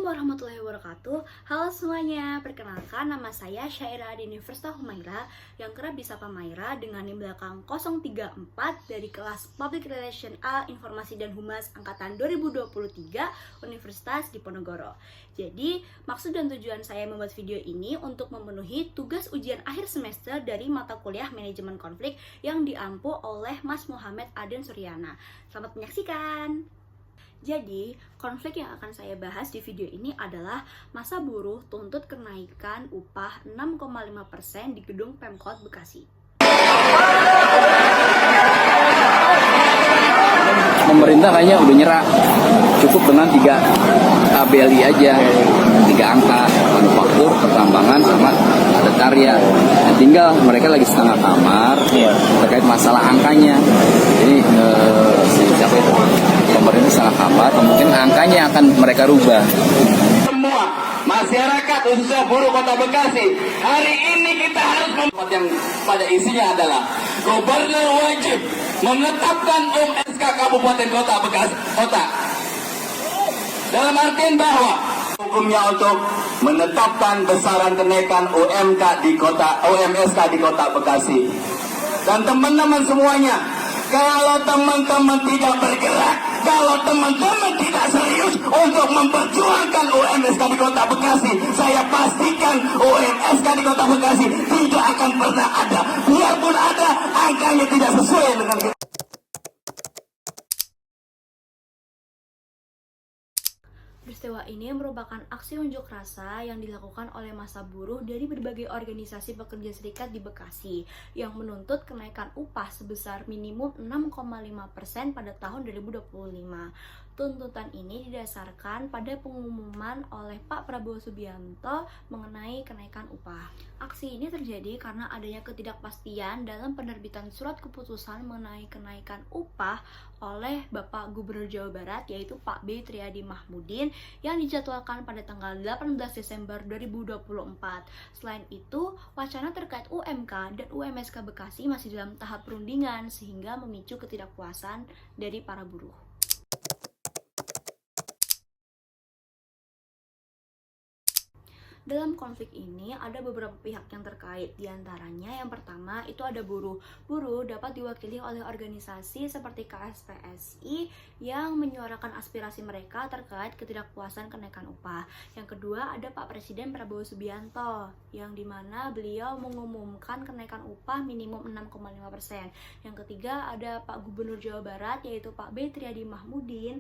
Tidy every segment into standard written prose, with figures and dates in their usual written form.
Assalamualaikum warahmatullahi wabarakatuh. Halo semuanya, perkenalkan nama saya Syaira di Universitas Humaira yang kerap disapa Maira dengan NIM belakang 034 dari kelas Public Relation A Informasi dan Humas angkatan 2023 Universitas Diponegoro. Jadi, maksud dan tujuan saya membuat video ini untuk memenuhi tugas ujian akhir semester dari mata kuliah Manajemen Konflik yang diampu oleh Mas Muhammad Aden Suryana. Selamat menyaksikan. Jadi, konflik yang akan saya bahas di video ini adalah masa buruh tuntut kenaikan upah 6,5% di gedung Pemkot Bekasi. Pemerintah kayaknya udah nyerah, cukup dengan 3 ABLI aja, 3 angka, manufaktur, pertambangan, sama adat karya. Dan tinggal mereka lagi setengah kamar terkait masalah angkanya. Jadi siapa itu? Pemerintah setengah kamar, kemungkinan angkanya akan mereka rubah. Semua masyarakat khususnya buruh Kota Bekasi, hari ini kita harus yang pada isinya adalah Gubernur wajib menetapkan UMSK Kabupaten Kota Bekasi dalam artian bahwa hukumnya untuk menetapkan besaran kenaikan UMSK di Kota Bekasi. Dan teman-teman semuanya, kalau teman-teman tidak bergerak, kalau teman-teman tidak serius untuk memperjuangkan UMSK di Kota Bekasi, saya pastikan UMSK di Kota Bekasi tidak akan pernah ada. Biarpun ada, angkanya tidak sesuai dengan kita. Peristiwa ini merupakan aksi unjuk rasa yang dilakukan oleh massa buruh dari berbagai organisasi pekerja serikat di Bekasi yang menuntut kenaikan upah sebesar minimum 6,5% pada tahun 2025. Tuntutan ini didasarkan pada pengumuman oleh Pak Prabowo Subianto mengenai kenaikan upah. Aksi ini terjadi karena adanya ketidakpastian dalam penerbitan surat keputusan mengenai kenaikan upah oleh Bapak Gubernur Jawa Barat, yaitu Pak B. Triadi Mahmudin, yang dijadwalkan pada tanggal 18 Desember 2024. Selain itu, wacana terkait UMK dan UMSK Bekasi masih dalam tahap perundingan sehingga memicu ketidakpuasan dari para buruh. Dalam konflik ini ada beberapa pihak yang terkait. Di antaranya yang pertama itu ada buruh. Buruh dapat diwakili oleh organisasi seperti KSPSI yang menyuarakan aspirasi mereka terkait ketidakpuasan kenaikan upah. Yang kedua ada Pak Presiden Prabowo Subianto yang dimana beliau mengumumkan kenaikan upah minimum 6,5%. Yang ketiga ada Pak Gubernur Jawa Barat yaitu Pak B. Triadi Mahmudin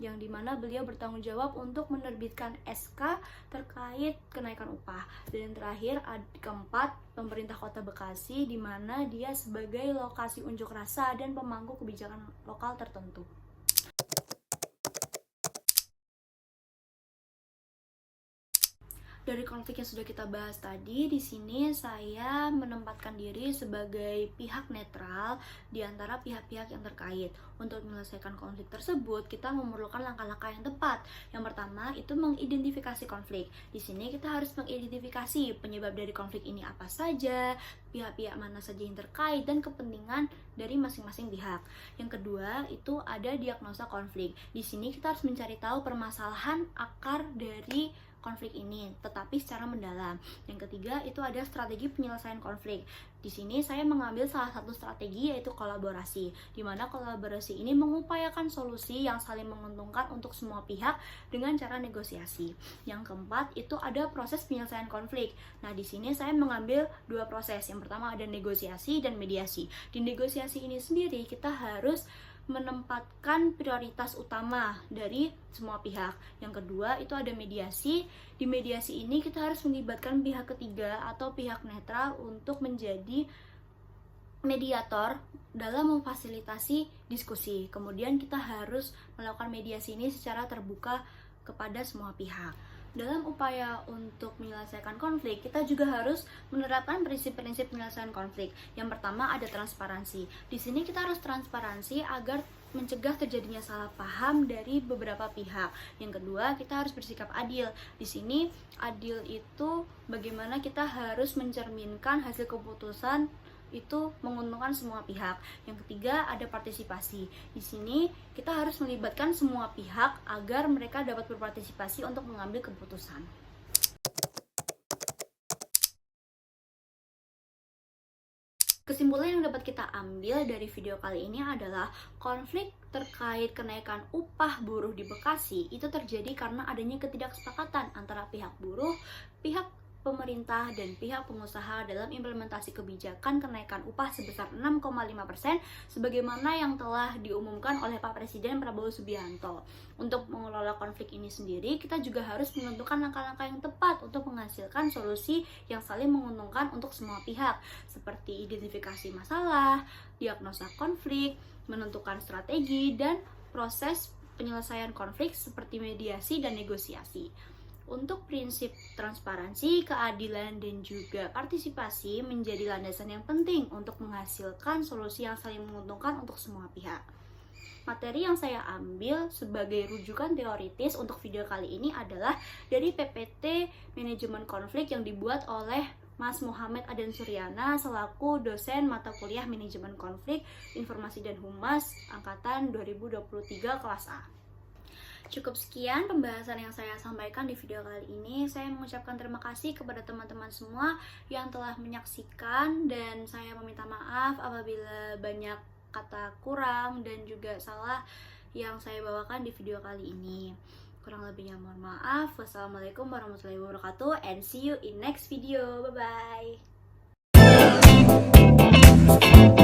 yang dimana beliau bertanggung jawab untuk menerbitkan SK terkait kenaikan upah. Dan yang terakhir, keempat, pemerintah Kota Bekasi, di mana dia sebagai lokasi unjuk rasa dan pemangku kebijakan lokal tertentu. Dari konflik yang sudah kita bahas tadi, di sini saya menempatkan diri sebagai pihak netral di antara pihak-pihak yang terkait. Untuk menyelesaikan konflik tersebut, kita memerlukan langkah-langkah yang tepat. Yang pertama itu mengidentifikasi konflik. Di sini kita harus mengidentifikasi penyebab dari konflik ini apa saja, pihak-pihak mana saja yang terkait, dan kepentingan dari masing-masing pihak. Yang kedua itu ada diagnosa konflik. Di sini kita harus mencari tahu permasalahan akar dari konflik ini, tetapi secara mendalam. Yang ketiga itu ada strategi penyelesaian konflik. Di sini saya mengambil salah satu strategi yaitu kolaborasi, di mana kolaborasi ini mengupayakan solusi yang saling menguntungkan untuk semua pihak dengan cara negosiasi. Yang keempat itu ada proses penyelesaian konflik. Nah, di sini saya mengambil 2 proses. Yang pertama ada negosiasi dan mediasi. Di negosiasi ini sendiri kita harus menempatkan prioritas utama dari semua pihak. Yang kedua itu ada mediasi. Di mediasi ini kita harus melibatkan pihak ketiga atau pihak netral untuk menjadi mediator dalam memfasilitasi diskusi. Kemudian kita harus melakukan mediasi ini secara terbuka kepada semua pihak. Dalam upaya untuk menyelesaikan konflik, kita juga harus menerapkan prinsip-prinsip penyelesaian konflik. Yang pertama ada transparansi. Di sini kita harus transparansi agar mencegah terjadinya salah paham dari beberapa pihak. Yang kedua, kita harus bersikap adil. Di sini adil itu bagaimana kita harus mencerminkan hasil keputusan itu menguntungkan semua pihak. Yang ketiga ada partisipasi. Di sini kita harus melibatkan semua pihak agar mereka dapat berpartisipasi untuk mengambil keputusan. Kesimpulan yang dapat kita ambil dari video kali ini adalah konflik terkait kenaikan upah buruh di Bekasi itu terjadi karena adanya ketidaksepakatan antara pihak buruh, pihak pemerintah, dan pihak pengusaha dalam implementasi kebijakan kenaikan upah sebesar 6,5% sebagaimana yang telah diumumkan oleh Pak Presiden Prabowo Subianto. Untuk mengelola konflik ini sendiri, kita juga harus menentukan langkah-langkah yang tepat untuk menghasilkan solusi yang saling menguntungkan untuk semua pihak, seperti identifikasi masalah, diagnosa konflik, menentukan strategi, dan proses penyelesaian konflik seperti mediasi dan negosiasi. Untuk prinsip transparansi, keadilan, dan juga partisipasi menjadi landasan yang penting untuk menghasilkan solusi yang saling menguntungkan untuk semua pihak. Materi yang saya ambil sebagai rujukan teoritis untuk video kali ini adalah dari PPT Manajemen Konflik yang dibuat oleh Mas Muhammad Adan Suryana selaku dosen mata kuliah Manajemen Konflik, Informasi dan Humas Angkatan 2023 kelas A. Cukup sekian pembahasan yang saya sampaikan di video kali ini. Saya mengucapkan terima kasih kepada teman-teman semua yang telah menyaksikan, dan saya meminta maaf apabila banyak kata kurang dan juga salah yang saya bawakan di video kali ini. Kurang lebihnya mohon maaf. Wassalamualaikum warahmatullahi wabarakatuh, and see you in next video. Bye bye.